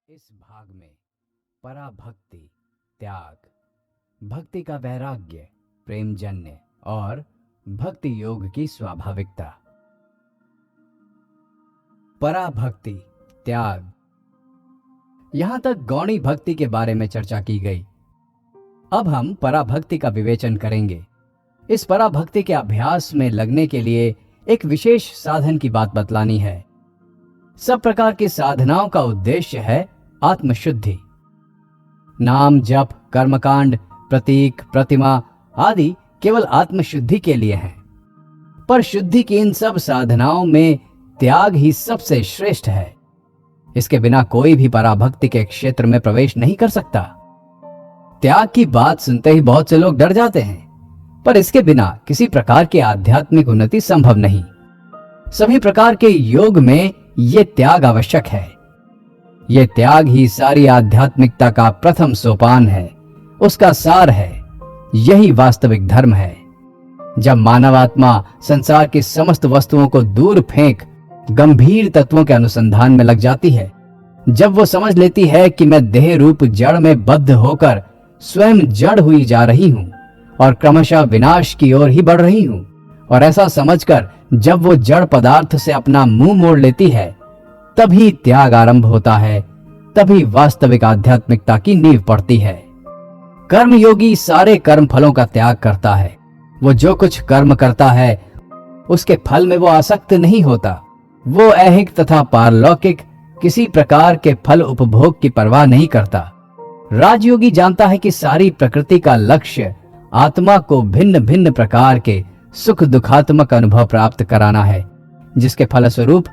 इस भाग में पराभक्ति, त्याग, भक्ति का वैराग्य, प्रेमजन्य और भक्ति योग की स्वाभाविकता। पराभक्ति, त्याग। यहां तक गौणी भक्ति के बारे में चर्चा की गई। अब हम पराभक्ति का विवेचन करेंगे। इस पराभक्ति के अभ्यास में लगने के लिए एक विशेष साधन की बात बतलानी है। सब प्रकार की साधनाओं का उद्देश्य है आत्मशुद्धि। नाम जप, कर्मकांड, प्रतीक, प्रतिमा आदि केवल आत्मशुद्धि के लिए हैं। पर शुद्धि की इन सब साधनाओं में त्याग ही सबसे श्रेष्ठ है। इसके बिना कोई भी पराभक्ति के क्षेत्र में प्रवेश नहीं कर सकता। त्याग की बात सुनते ही बहुत से लोग डर जाते हैं, पर इसके बिना किसी प्रकार की आध्यात्मिक उन्नति संभव नहीं। सभी प्रकार के योग में ये त्याग आवश्यक है। ये त्याग ही सारी आध्यात्मिकता का प्रथम सोपान है, उसका सार है। यही वास्तविक धर्म है। जब मानवात्मा संसार की समस्त वस्तुओं को दूर फेंक गंभीर तत्वों के अनुसंधान में लग जाती है, जब वो समझ लेती है कि मैं देह रूप जड़ में बद्ध होकर स्वयं जड़ हुई जा रही हूं और क्रमशः विनाश की ओर ही बढ़ रही हूं, और ऐसा समझकर जब वो जड़ पदार्थ से अपना मुंह मोड़ लेती है, तभी त्याग आरंभ होता है। तभी वास्तविक आध्यात्मिकता की नींव पड़ती है। कर्मयोगी सारे कर्म फलों का त्याग करता है। वो जो कुछ कर्म करता है उसके फल में वो आसक्त नहीं होता। वो ऐहिक तथा पारलौकिक किसी प्रकार के फल उपभोग की परवाह नहीं करता। राजयोगी जानता है कि सारी प्रकृति का लक्ष्य आत्मा को भिन्न भिन्न प्रकार के सुख दुखात्मक अनुभव प्राप्त कराना है, जिसके फलस्वरूप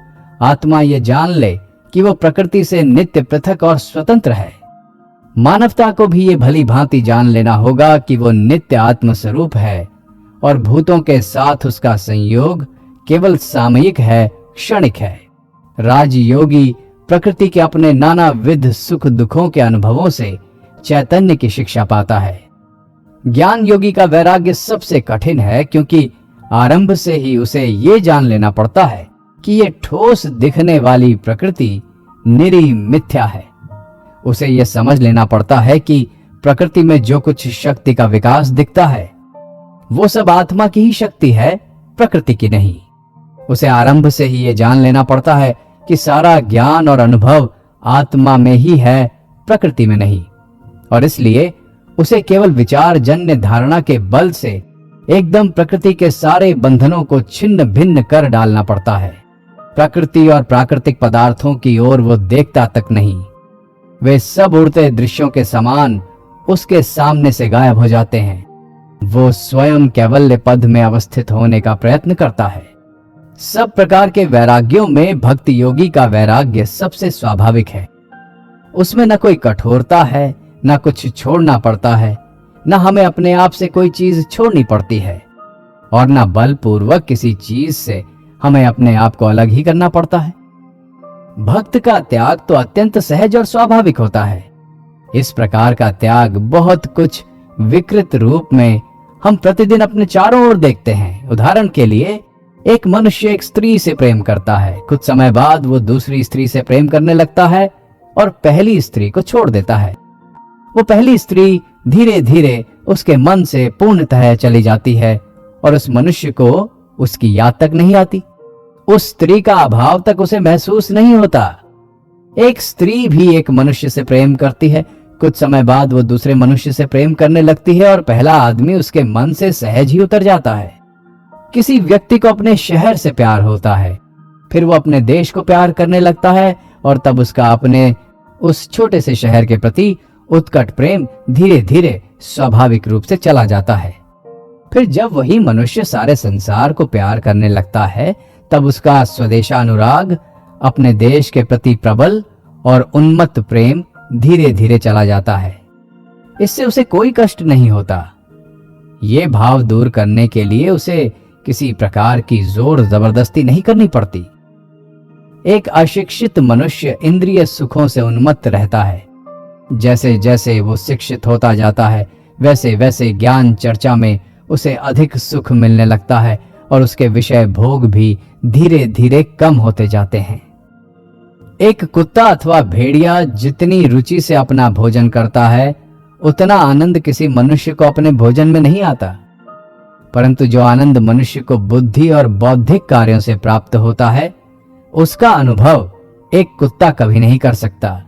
आत्मा ये जान ले कि वो प्रकृति से नित्य पृथक और स्वतंत्र है। मानवता को भी ये भली भांति जान लेना होगा कि वो नित्य आत्म स्वरूप है और भूतों के साथ उसका संयोग केवल सामयिक है, क्षणिक है। राजयोगी प्रकृति के अपने नानाविध सुख दुखों के अनुभवों से चैतन्य की शिक्षा पाता है। ज्ञान योगी का वैराग्य सबसे कठिन है, क्योंकि आरंभ से ही उसे ये जान लेना पड़ता है कि ये ठोस दिखने वाली प्रकृति निरी मिथ्या है। उसे ये समझ लेना पड़ता है कि प्रकृति में जो कुछ शक्ति का विकास दिखता है वो सब आत्मा की ही शक्ति है, प्रकृति की नहीं। उसे आरंभ से ही ये जान लेना पड़ता है कि सारा ज्ञान और अनुभव आत्मा में ही है, प्रकृति में नहीं। और इसलिए उसे केवल विचार जन्य धारणा के बल से एकदम प्रकृति के सारे बंधनों को छिन्न भिन्न कर डालना पड़ता है। प्रकृति और प्राकृतिक पदार्थों की ओर वो देखता तक नहीं। वे सब उड़ते दृश्यों के समान उसके सामने से गायब हो जाते हैं। वो स्वयं कैवल्य पद में अवस्थित होने का प्रयत्न करता है। सब प्रकार के वैराग्यों में भक्ति योगी का वैराग्य सबसे स्वाभाविक है। उसमें न कोई कठोरता है, न कुछ छोड़ना पड़ता है, न हमें अपने आप से कोई चीज छोड़नी पड़ती है, और न बलपूर्वक किसी चीज से हमें अपने आप को अलग ही करना पड़ता है। भक्त का त्याग तो अत्यंत सहज और स्वाभाविक होता है। इस प्रकार का त्याग बहुत कुछ विकृत रूप में हम प्रतिदिन अपने चारों ओर देखते हैं। उदाहरण के लिए, एक मनुष्य एक स्त्री से प्रेम करता है। कुछ समय बाद वो दूसरी स्त्री से प्रेम करने लगता है और पहली स्त्री को छोड़ देता है। वो पहली स्त्री धीरे धीरे उसके मन से पूर्णतः चली जाती है और उस मनुष्य को उसकी याद तक नहीं आती। उस स्त्री का अभाव तक उसे महसूस नहीं होता। एक स्त्री भी एक मनुष्य से प्रेम करती है। कुछ समय बाद वो दूसरे मनुष्य से प्रेम करने लगती है और पहला आदमी उसके मन से सहज ही उतर जाता है। किसी व्यक्ति को अपने शहर से प्यार होता है, फिर वो अपने देश को प्यार करने लगता है और तब उसका अपने उस छोटे से शहर के प्रति उत्कट प्रेम धीरे धीरे स्वाभाविक रूप से चला जाता है। फिर जब वही मनुष्य सारे संसार को प्यार करने लगता है, तब उसका स्वदेशानुराग, अपने देश के प्रति प्रबल और उन्मत्त प्रेम धीरे धीरे चला जाता है। इससे उसे कोई कष्ट नहीं होता। ये भाव दूर करने के लिए उसे किसी प्रकार की जोर जबरदस्ती नहीं करनी पड़ती। एक अशिक्षित मनुष्य इंद्रिय सुखों से उन्मत्त रहता है। जैसे जैसे वो शिक्षित होता जाता है, वैसे वैसे ज्ञान चर्चा में उसे अधिक सुख मिलने लगता है और उसके विषय भोग भी धीरे धीरे कम होते जाते हैं। एक कुत्ता अथवा भेड़िया जितनी रुचि से अपना भोजन करता है, उतना आनंद किसी मनुष्य को अपने भोजन में नहीं आता। परंतु जो आनंद मनुष्य को बुद्धि और बौद्धिक कार्यों से प्राप्त होता है, उसका अनुभव एक कुत्ता कभी नहीं कर सकता।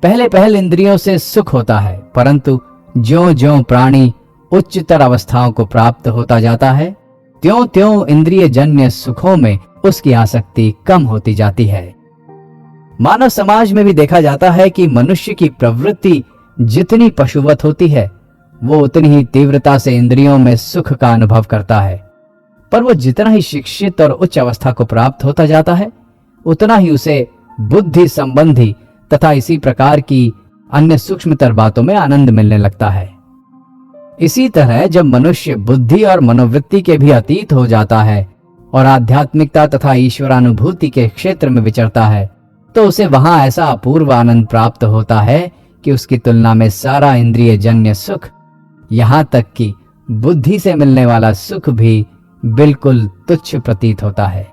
पहले पहल इंद्रियों से सुख होता है, परंतु ज्यों-ज्यों प्राणी उच्चतर अवस्थाओं को प्राप्त होता जाता है, त्यों-त्यों इंद्रिय जन्य सुखों में उसकी आसक्ति कम होती जाती है। मानव समाज में भी देखा जाता है कि मनुष्य की प्रवृत्ति जितनी पशुवत होती है, वो उतनी ही तीव्रता से इंद्रियों में सुख का अनुभव करता है। पर वो जितना ही शिक्षित और उच्च अवस्था को प्राप्त होता जाता है, उतना ही उसे बुद्धि संबंधी तथा इसी प्रकार की अन्य सूक्ष्मतर बातों में आनंद मिलने लगता है। इसी तरह जब मनुष्य बुद्धि और मनोवृत्ति के भी अतीत हो जाता है और आध्यात्मिकता तथा ईश्वरानुभूति के क्षेत्र में विचरता है, तो उसे वहां ऐसा अपूर्व आनंद प्राप्त होता है कि उसकी तुलना में सारा इंद्रिय जन्य सुख, यहां तक कि बुद्धि से मिलने वाला सुख भी बिल्कुल तुच्छ प्रतीत होता है।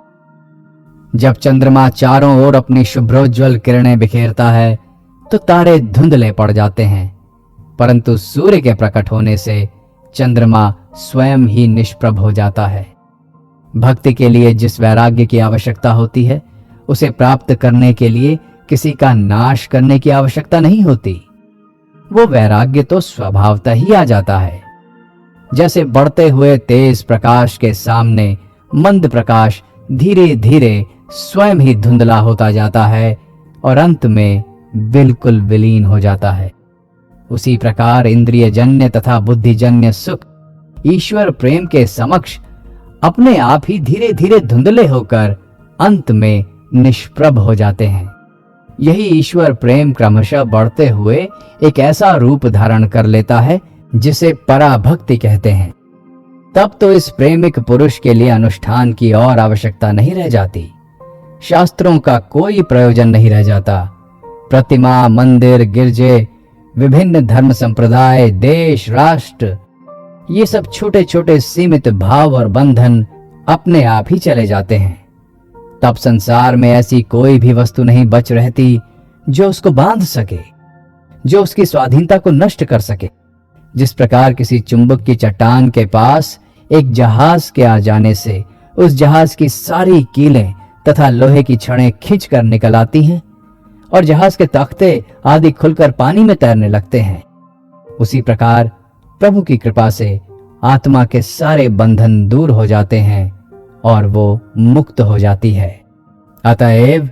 जब चंद्रमा चारों ओर अपनी शुभ्रोज्वल किरणें बिखेरता है, तो तारे धुंधले पड़ जाते हैं, परंतु सूर्य के प्रकट होने से चंद्रमा स्वयं ही निष्प्रभ हो जाता है। भक्ति के लिए जिस वैराग्य की आवश्यकता होती है, उसे प्राप्त करने के लिए किसी का नाश करने की आवश्यकता नहीं होती। वो वैराग्य तो स्वभावतः ही आ जाता है। जैसे बढ़ते हुए तेज प्रकाश के सामने मंद प्रकाश धीरे धीरे स्वयं ही धुंधला होता जाता है और अंत में बिल्कुल विलीन हो जाता है, उसी प्रकार इंद्रिय जन्य तथा बुद्धिजन्य सुख ईश्वर प्रेम के समक्ष अपने आप ही धीरे धीरे धुंधले होकर अंत में निष्प्रभ हो जाते हैं। यही ईश्वर प्रेम क्रमशः बढ़ते हुए एक ऐसा रूप धारण कर लेता है जिसे पराभक्ति कहते हैं। तब तो इस प्रेमिक पुरुष के लिए अनुष्ठान की और आवश्यकता नहीं रह जाती, शास्त्रों का कोई प्रयोजन नहीं रह जाता। प्रतिमा, मंदिर, गिरजे, विभिन्न धर्म संप्रदाय, देश, राष्ट्र, ये सब छोटे छोटे सीमित भाव और बंधन अपने आप ही चले जाते हैं। तब संसार में ऐसी कोई भी वस्तु नहीं बच रहती जो उसको बांध सके, जो उसकी स्वाधीनता को नष्ट कर सके। जिस प्रकार किसी चुंबक की चट्टान के पास एक जहाज के आ जाने से उस जहाज की सारी कीलें तथा लोहे की छड़ें खींच कर निकल आती हैं और जहाज के तख्ते आदि खुलकर पानी में तैरने लगते हैं, उसी प्रकार प्रभु की कृपा से आत्मा के सारे बंधन दूर हो जाते हैं और वो मुक्त हो जाती है। अतएव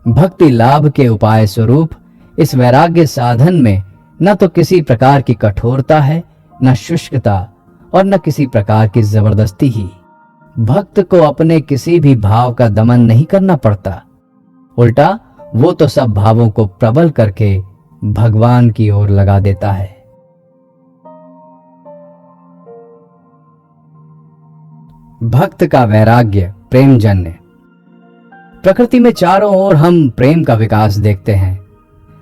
भक्ति लाभ के उपाय स्वरूप इस वैराग्य साधन में न तो किसी प्रकार की कठोरता है, न शुष्कता और न किसी प्रकार की जबरदस्ती ही। भक्त को अपने किसी भी भाव का दमन नहीं करना पड़ता, उल्टा वो तो सब भावों को प्रबल करके भगवान की ओर लगा देता है। भक्त का वैराग्य प्रेमजन्य। प्रकृति में चारों ओर हम प्रेम का विकास देखते हैं।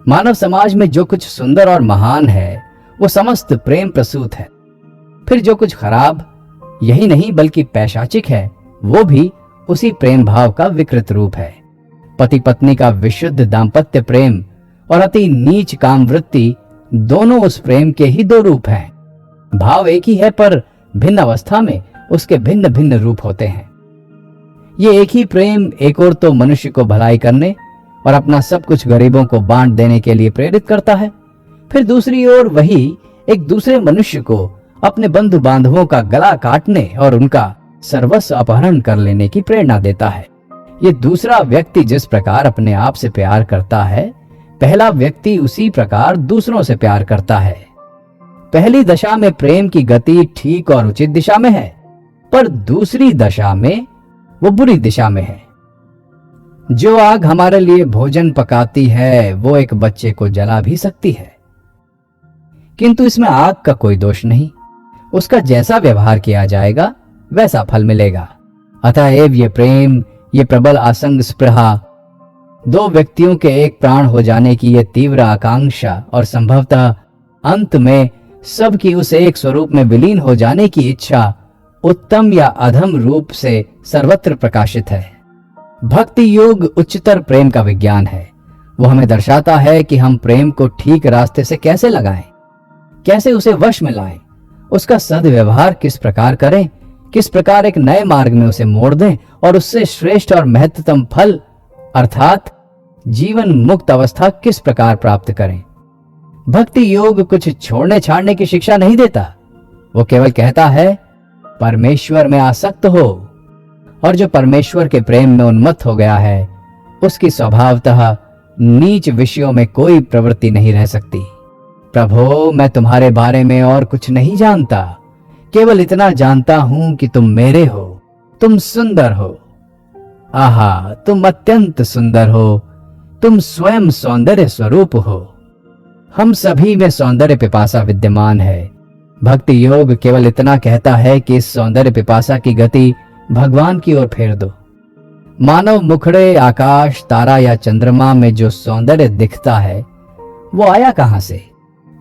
मानव समाज में जो कुछ सुंदर और महान है वो समस्त प्रेम प्रसूत है। फिर जो कुछ खराब यही नहीं बल्कि पैशाचिक है, वो भी उसी प्रेम भाव का विकृत रूप है। पति पत्नी का विशुद्ध दाम्पत्य प्रेम और अति नीच काम वृत्ति दोनों उस प्रेम के ही दो रूप हैं। भाव एक ही है पर भिन्न अवस्था में उसके भिन्न भिन्न रूप होते हैं। ये एक ही प्रेम एक ओर तो मनुष्य को भलाई करने और अपना सब कुछ गरीबों को बांट देने के लिए प्रेरित करता है, फिर दूसरी ओर वही एक दूसरे मनुष्य को अपने बंधु बांधवों का गला काटने और उनका सर्वस्व अपहरण कर लेने की प्रेरणा देता है। ये दूसरा व्यक्ति जिस प्रकार अपने आप से प्यार करता है, पहला व्यक्ति उसी प्रकार दूसरों से प्यार करता है। पहली दशा में प्रेम की गति ठीक और उचित दिशा में है, पर दूसरी दशा में वो बुरी दिशा में है। जो आग हमारे लिए भोजन पकाती है वो एक बच्चे को जला भी सकती है, किंतु इसमें आग का कोई दोष नहीं। उसका जैसा व्यवहार किया जाएगा वैसा फल मिलेगा। अतएव ये प्रेम, ये प्रबल आसंग स्पृहा, दो व्यक्तियों के एक प्राण हो जाने की ये तीव्र आकांक्षा और संभवतः अंत में सबकी उस एक स्वरूप में विलीन हो जाने की इच्छा उत्तम या अधम रूप से सर्वत्र प्रकाशित है। भक्ति योग उच्चतर प्रेम का विज्ञान है। वो हमें दर्शाता है कि हम प्रेम को ठीक रास्ते से कैसे लगाएं, कैसे उसे वश में लाएं, उसका सदव्यवहार किस प्रकार करें, किस प्रकार एक नए मार्ग में उसे मोड़ दें और उससे श्रेष्ठ और महत्वतम फल अर्थात जीवन मुक्त अवस्था किस प्रकार प्राप्त करें। भक्ति योग कुछ छोड़ने छाड़ने की शिक्षा नहीं देता। वो केवल कहता है परमेश्वर में आसक्त हो, और जो परमेश्वर के प्रेम में उन्मत्त हो गया है उसकी स्वभावतः नीच विषयों में कोई प्रवृत्ति नहीं रह सकती। प्रभो, मैं तुम्हारे बारे में और कुछ नहीं जानता, केवल इतना जानता हूं कि तुम मेरे हो, तुम सुंदर हो। आहा, तुम अत्यंत सुंदर हो, तुम स्वयं सौंदर्य स्वरूप हो। हम सभी में सौंदर्य पिपासा विद्यमान है। भक्ति योग केवल इतना कहता है कि इस सौंदर्य पिपासा की गति भगवान की ओर फेर दो। मानव मुखड़े, आकाश, तारा या चंद्रमा में जो सौंदर्य दिखता है वो आया कहां से?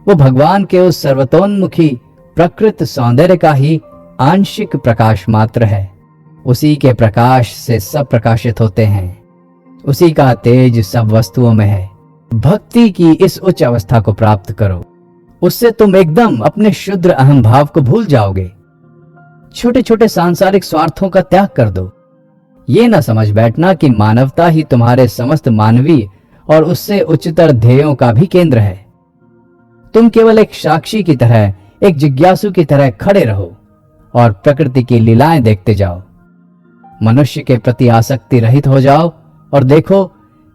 वो भगवान के उस सर्वतोन्मुखी प्रकृत सौंदर्य का ही आंशिक प्रकाश मात्र है। उसी के प्रकाश से सब प्रकाशित होते हैं, उसी का तेज सब वस्तुओं में है। भक्ति की इस उच्च अवस्था को प्राप्त करो, उससे तुम एकदम अपने शुद्र अहम भाव को भूल जाओगे। छोटे छोटे सांसारिक स्वार्थों का त्याग कर दो। ये न समझ बैठना कि मानवता ही तुम्हारे समस्त मानवीय और उससे उच्चतर ध्येयों का भी केंद्र है। तुम केवल एक साक्षी की तरह, एक जिज्ञासु की तरह खड़े रहो और प्रकृति की लीलाएं देखते जाओ। मनुष्य के प्रति आसक्ति रहित हो जाओ और देखो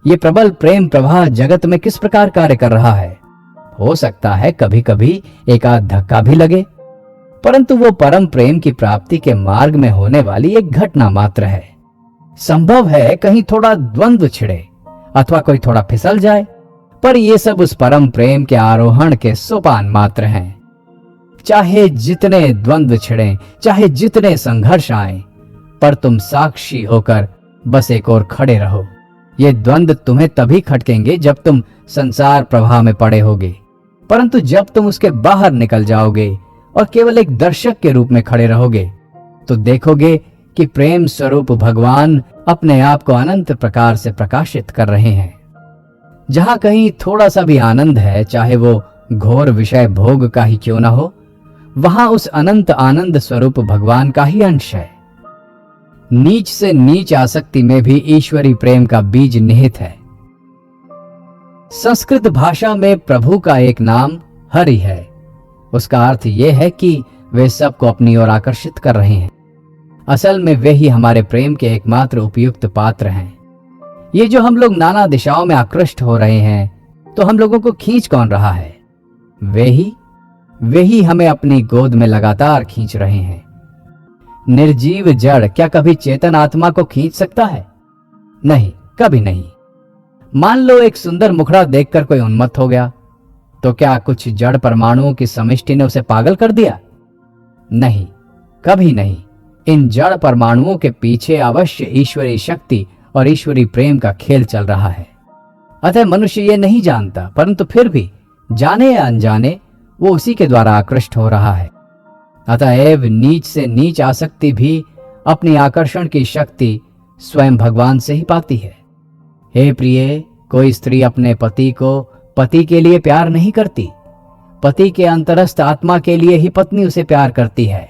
ये प्रबल प्रेम प्रवाह जगत में किस प्रकार कार्य कर रहा है। हो सकता है कभी कभी एक आध धक्का भी लगे, परंतु वो परम प्रेम की प्राप्ति के मार्ग में होने वाली एक घटना मात्र है। संभव है कहीं थोड़ा द्वंद्व छिड़े अथवा कोई थोड़ा फिसल जाए, पर ये सब उस परम प्रेम के आरोहण के सोपान मात्र हैं। चाहे जितने द्वंद्व छिड़े, चाहे जितने संघर्ष आए, पर तुम साक्षी होकर बस एक और खड़े रहो। ये द्वंद्व तुम्हें तभी खटकेंगे जब तुम संसार प्रवाह में पड़े होगे, परंतु जब तुम उसके बाहर निकल जाओगे और केवल एक दर्शक के रूप में खड़े रहोगे तो देखोगे कि प्रेम स्वरूप भगवान अपने आप को अनंत प्रकार से प्रकाशित कर रहे हैं। जहां कहीं थोड़ा सा भी आनंद है, चाहे वो घोर विषय भोग का ही क्यों ना हो, वहां उस अनंत आनंद स्वरूप भगवान का ही अंश है। नीच से नीच आसक्ति में भी ईश्वरी प्रेम का बीज निहित है। संस्कृत भाषा में प्रभु का एक नाम हरि है। उसका अर्थ यह है कि वे सबको अपनी ओर आकर्षित कर रहे हैं। असल में वे ही हमारे प्रेम के एकमात्र उपयुक्त पात्र हैं। ये जो हम लोग नाना दिशाओं में आकृष्ट हो रहे हैं, तो हम लोगों को खींच कौन रहा है? वे ही हमें अपनी गोद में लगातार खींच रहे हैं। निर्जीव जड़ क्या कभी चेतन आत्मा को खींच सकता है? नहीं, कभी नहीं। मान लो एक सुंदर मुखड़ा देखकर कोई उन्मत्त हो गया, तो क्या कुछ जड़ परमाणुओं की समष्टि ने उसे पागल कर दिया? नहीं, कभी नहीं। इन जड़ परमाणुओं के पीछे अवश्य ईश्वरी शक्ति और ईश्वरी प्रेम का खेल चल रहा है। अतः मनुष्य ये नहीं जानता, परंतु फिर भी जाने या अनजाने वो उसी के द्वारा आकृष्ट हो रहा है। अतएव नीच से नीच आसक्ति भी अपनी आकर्षण की शक्ति स्वयं भगवान से ही पाती है। हे प्रिय, कोई स्त्री अपने पति को पति के लिए प्यार नहीं करती, पति के अंतरस्थ आत्मा के लिए ही पत्नी उसे प्यार करती है।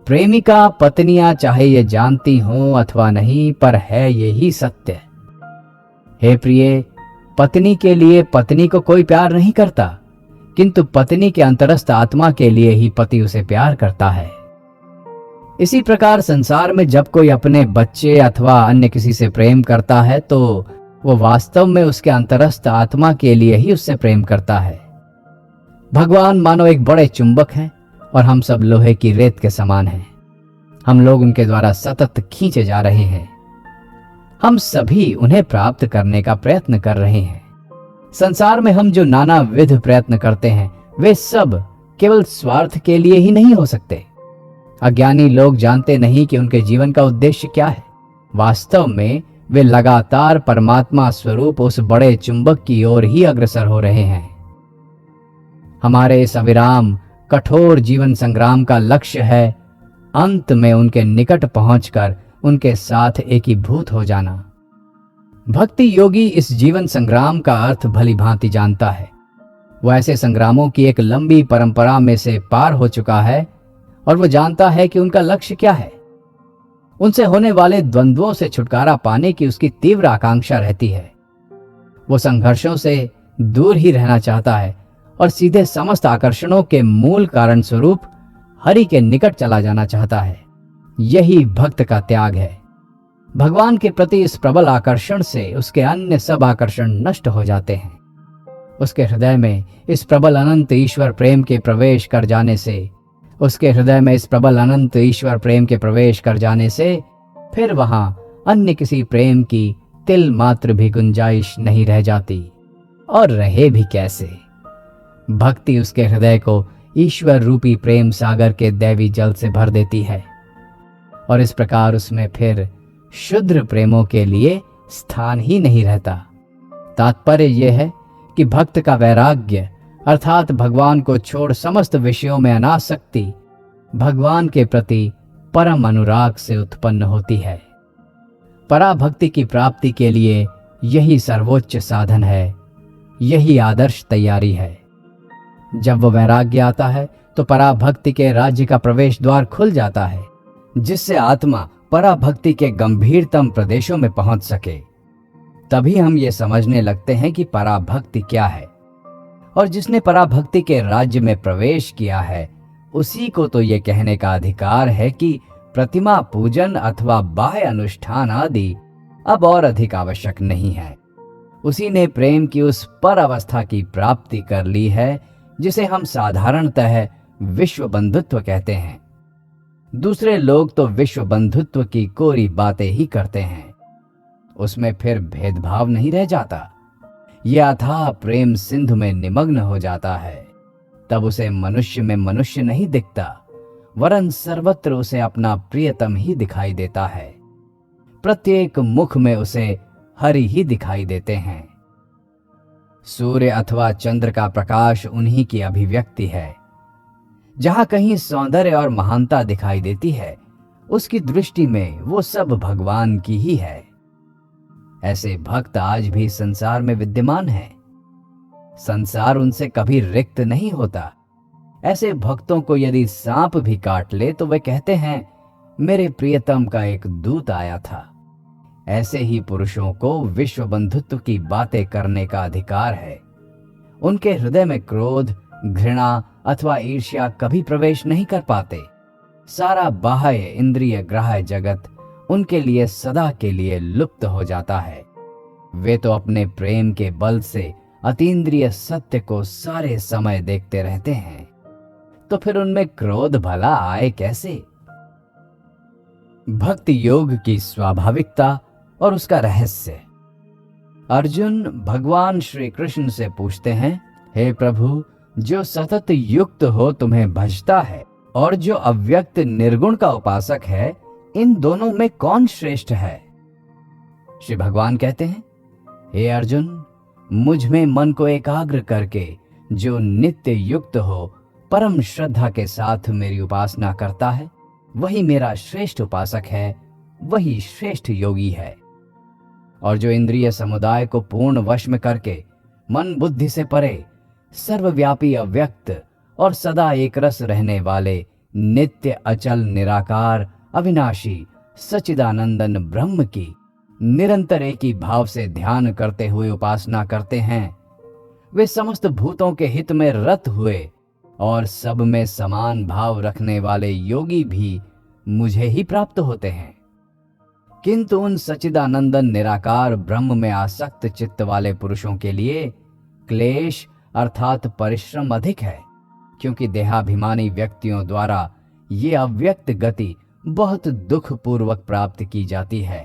प्रेमिका पत्नियां चाहे ये जानती हों अथवा नहीं, पर है यही सत्य। हे प्रिय, पत्नी के लिए पत्नी को कोई प्यार नहीं करता, किंतु पत्नी के अंतरस्थ आत्मा के लिए ही पति उसे प्यार करता है। इसी प्रकार संसार में जब कोई अपने बच्चे अथवा अन्य किसी से प्रेम करता है तो वो वास्तव में उसके अंतरस्थ आत्मा के लिए ही उससे प्रेम करता है। भगवान मानो एक बड़े चुंबक हैं और हम सब लोहे की रेत के समान हैं। हम लोग उनके द्वारा सतत खींचे जा रहे हैं। हम सभी उन्हें प्राप्त करने का प्रयत्न कर रहे हैं। संसार में हम जो नाना विध प्रयत्न करते हैं वे सब केवल स्वार्थ के लिए ही नहीं हो सकते। अज्ञानी लोग जानते नहीं कि उनके जीवन का उद्देश्य क्या है। वास्तव में वे लगातार परमात्मा स्वरूप उस बड़े चुंबक की ओर ही अग्रसर हो रहे हैं। हमारे इस अविराम कठोर जीवन संग्राम का लक्ष्य है अंत में उनके निकट पहुंचकर उनके साथ एकीभूत हो जाना। भक्ति योगी इस जीवन संग्राम का अर्थ भली भांति जानता है। वो ऐसे संग्रामों की एक लंबी परंपरा में से पार हो चुका है और वो जानता है कि उनका लक्ष्य क्या है। उनसे होने वाले द्वंद्वों से छुटकारा पाने की उसकी तीव्र आकांक्षा रहती है। वो संघर्षों से दूर ही रहना चाहता है और सीधे समस्त आकर्षणों के मूल कारण स्वरूप हरि के निकट चला जाना चाहता है। यही भक्त का त्याग है। भगवान के प्रति इस प्रबल आकर्षण से उसके अन्य सब आकर्षण नष्ट हो जाते हैं। उसके हृदय में इस प्रबल अनंत ईश्वर प्रेम के प्रवेश कर जाने से फिर वहां अन्य किसी प्रेम की तिल मात्र भी गुंजाइश नहीं रह जाती। और रहे भी कैसे। भक्ति उसके हृदय को ईश्वर रूपी प्रेम सागर के दैवी जल से भर देती है और इस प्रकार उसमें फिर शुद्र प्रेमों के लिए स्थान ही नहीं रहता। तात्पर्य यह है कि भक्त का वैराग्य अर्थात भगवान को छोड़ समस्त विषयों में अनासक्ति भगवान के प्रति परम अनुराग से उत्पन्न होती है। पराभक्ति की प्राप्ति के लिए यही सर्वोच्च साधन है, यही आदर्श तैयारी है। जब वो वैराग्य आता है तो पराभक्ति के राज्य का प्रवेश द्वार खुल जाता है, जिससे आत्मा पराभक्ति के गंभीरतम प्रदेशों में पहुंच सके। तभी हम ये समझने लगते हैं कि पराभक्ति क्या है, और जिसने पराभक्ति के राज्य में प्रवेश किया है उसी को तो ये कहने का अधिकार है कि प्रतिमा पूजन अथवा बाह्य अनुष्ठान आदि अब और अधिक आवश्यक नहीं है। उसी ने प्रेम की उस पर अवस्था की प्राप्ति कर ली है जिसे हम साधारणतः विश्व बंधुत्व कहते हैं। दूसरे लोग तो विश्व बंधुत्व की कोरी बातें ही करते हैं, उसमें फिर भेदभाव नहीं रह जाता। यह अथाह प्रेम सिंधु में निमग्न हो जाता है, तब उसे मनुष्य में मनुष्य नहीं दिखता, वरन सर्वत्र उसे अपना प्रियतम ही दिखाई देता है। प्रत्येक मुख में उसे हरि ही दिखाई देते हैं। सूर्य अथवा चंद्र का प्रकाश उन्हीं की अभिव्यक्ति है। जहां कहीं सौंदर्य और महानता दिखाई देती है, उसकी दृष्टि में वो सब भगवान की ही है। ऐसे भक्त आज भी संसार में विद्यमान हैं। संसार उनसे कभी रिक्त नहीं होता। ऐसे भक्तों को यदि सांप भी काट ले तो वे कहते हैं, मेरे प्रियतम का एक दूत आया था। ऐसे ही पुरुषों को विश्व बंधुत्व की बातें करने का अधिकार है। उनके हृदय में क्रोध, घृणा अथवा ईर्ष्या कभी प्रवेश नहीं कर पाते। सारा बाह्य इंद्रिय ग्राह्य जगत उनके लिए सदा के लिए लुप्त हो जाता है। वे तो अपने प्रेम के बल से अतीन्द्रिय सत्य को सारे समय देखते रहते हैं, तो फिर उनमें क्रोध भला आए कैसे? भक्ति योग की स्वाभाविकता और उसका रहस्य। अर्जुन भगवान श्री कृष्ण से पूछते हैं, हे प्रभु, जो सतत युक्त हो तुम्हें भजता है और जो अव्यक्त निर्गुण का उपासक है, इन दोनों में कौन श्रेष्ठ है? श्री भगवान कहते हैं, हे अर्जुन, मुझ में मन को एकाग्र करके जो नित्य युक्त हो, परम श्रद्धा के साथ मेरी उपासना करता है, वही मेरा श्रेष्ठ उपासक है, वही श्रेष्ठ योगी है। और जो इंद्रिय समुदाय को पूर्ण वश में करके मन बुद्धि से परे सर्वव्यापी अव्यक्त और सदा एक रस रहने वाले नित्य अचल निराकार अविनाशी सच्चिदानंदन ब्रह्म की निरंतर एक ही भाव से ध्यान करते हुए उपासना करते हैं, वे समस्त भूतों के हित में रत हुए और सब में समान भाव रखने वाले योगी भी मुझे ही प्राप्त होते हैं। किंतु उन सच्चिदानंदन निराकार ब्रह्म में आसक्त चित्त वाले पुरुषों के लिए क्लेश अर्थात परिश्रम अधिक है, क्योंकि देहाभिमानी व्यक्तियों द्वारा ये अव्यक्त गति बहुत दुख पूर्वक प्राप्त की जाती है।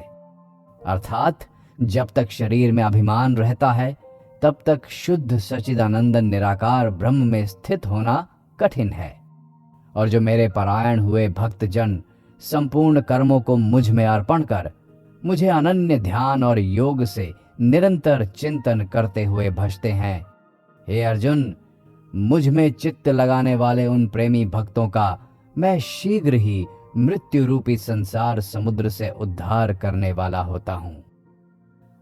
अर्थात जब तक शरीर में अभिमान रहता है, तब तक शुद्ध सच्चिदानंदन निराकार ब्रह्म में स्थित होना कठिन है। और जो मेरे परायण हुए भक्त जन संपूर्ण कर्मों को मुझ में अर्पण कर मुझे अनन्य ध्यान और योग से निरंतर चिंतन करते हुए भजते हैं, हे अर्जुन, मुझ में चित्त लगाने वाले उन प्रेमी भक्तों का मैं शीघ्र ही मृत्यु रूपी संसार समुद्र से उद्धार करने वाला होता हूं।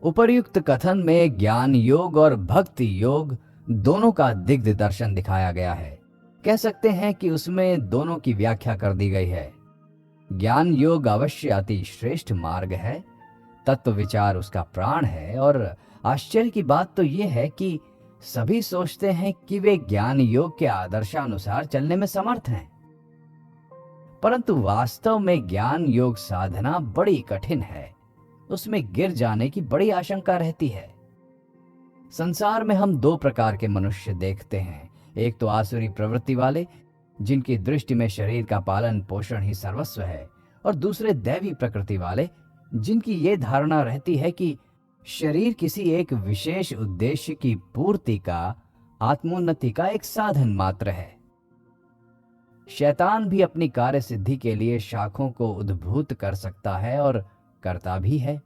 उपर्युक्त कथन में ज्ञान योग और भक्ति योग दोनों का दिग्ध दर्शन दिखाया गया है। कह सकते हैं कि उसमें दोनों की व्याख्या कर दी गई है। ज्ञान योग अवश्य अति श्रेष्ठ मार्ग है, तत्व विचार उसका प्राण है, और आश्चर्य की बात तो यह है कि सभी सोचते हैं कि वे ज्ञान योग के आदर्शानुसार चलने में समर्थ हैं, परंतु वास्तव में ज्ञान योग साधना बड़ी कठिन है। उसमें गिर जाने की बड़ी आशंका रहती है। संसार में हम दो प्रकार के मनुष्य देखते हैं। एक तो आसुरी प्रवृत्ति वाले, जिनकी दृष्टि में शरीर का पालन पोषण ही सर्वस्व है, और दूसरे दैवी प्रकृति वाले, जिनकी ये धारणा रहती है कि शरीर किसी एक विशेष उद्देश्य की पूर्ति का, आत्मोन्नति का एक साधन मात्र है। शैतान भी अपनी कार्य सिद्धि के लिए शाखों को उद्भूत कर सकता है और करता भी है।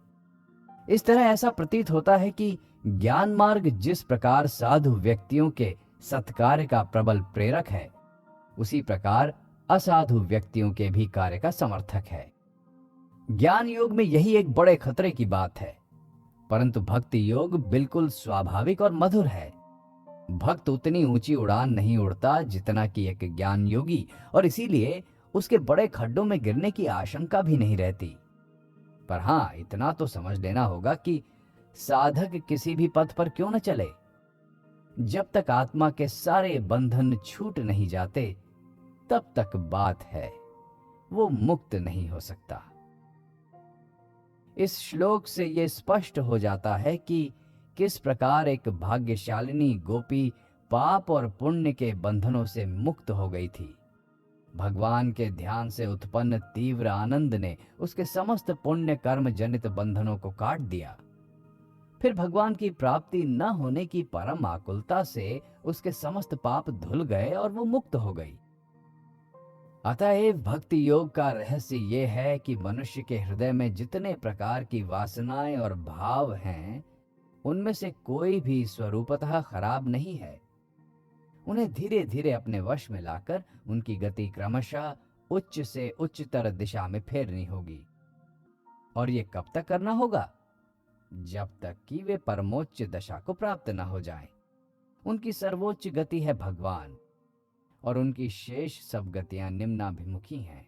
इस तरह ऐसा प्रतीत होता है कि ज्ञान मार्ग जिस प्रकार साधु व्यक्तियों के सत्कार्य का प्रबल प्रेरक है, उसी प्रकार असाधु व्यक्तियों के भी कार्य का समर्थक है। ज्ञान योग में यही एक बड़े खतरे की बात है, परंतु भक्ति योग बिल्कुल स्वाभाविक और मधुर है। भक्त उतनी ऊंची उड़ान नहीं उड़ता जितना कि एक ज्ञान योगी, और इसीलिए उसके बड़े खड्डों में गिरने की आशंका भी नहीं रहती। पर हां, इतना तो समझ लेना होगा कि साधक किसी भी पथ पर क्यों न चले, जब तक आत्मा के सारे बंधन छूट नहीं जाते, तब तक बात है, वो मुक्त नहीं हो सकता। इस श्लोक से यह स्पष्ट हो जाता है कि किस प्रकार एक भाग्यशालिनी गोपी पाप और पुण्य के बंधनों से मुक्त हो गई थी। भगवान के ध्यान से उत्पन्न तीव्र आनंद ने उसके समस्त पुण्य कर्म जनित बंधनों को काट दिया। फिर भगवान की प्राप्ति न होने की परम आकुलता से उसके समस्त पाप धुल गए और वो मुक्त हो गई। अतएव भक्ति योग का रहस्य ये है कि मनुष्य के हृदय में जितने प्रकार की वासनाएं और भाव हैं, उनमें से कोई भी स्वरूपतः खराब नहीं है। उन्हें धीरे धीरे अपने वश में लाकर उनकी गति क्रमशः उच्च से उच्चतर दिशा में फेरनी होगी। और ये कब तक करना होगा? जब तक कि वे परमोच्च दशा को प्राप्त न हो जाएं। उनकी सर्वोच्च गति है भगवान, और उनकी शेष सब गतियां निम्नाभिमुखी हैं।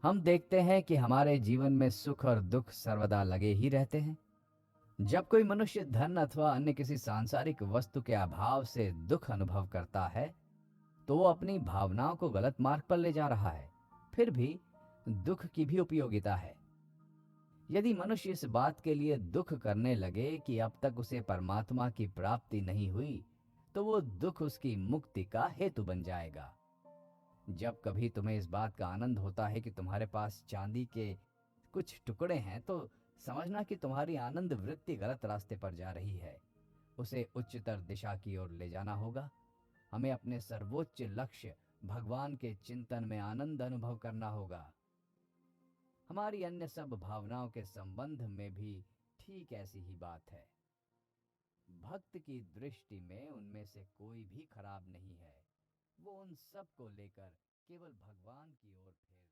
हम देखते हैं कि हमारे जीवन में सुख और दुख सर्वदा लगे ही रहते हैं। जब कोई मनुष्य धन अथवा अन्य किसी सांसारिक वस्तु के अभाव से दुख अनुभव करता है, तो वो अपनी भावनाओं को गलत मार्ग पर ले जा रहा है। फिर भी दुख की भी उपयोगिता है। यदि मनुष्य इस बात के लिए दुख करने लगे कि अब तक उसे परमात्मा की प्राप्ति नहीं हुई, तो वो दुख उसकी मुक्ति का हेतु बन जाएगा। जब कभी तुम्हें इस बात का आनंद होता है कि तुम्हारे पास चांदी के कुछ टुकड़े हैं, तो समझना कि तुम्हारी आनंद वृत्ति गलत रास्ते पर जा रही है। उसे उच्चतर दिशा की ओर ले जाना होगा। हमें अपने सर्वोच्च लक्ष्य भगवान के चिंतन में आनंद अनुभव करना होगा। हमारी अन्य सब भावनाओं के संबंध में भी ठीक ऐसी ही बात है। भक्त की दृष्टि में उनमें से कोई भी खराब नहीं है। वो उन सब को लेकर केवल भगवान की ओर फेर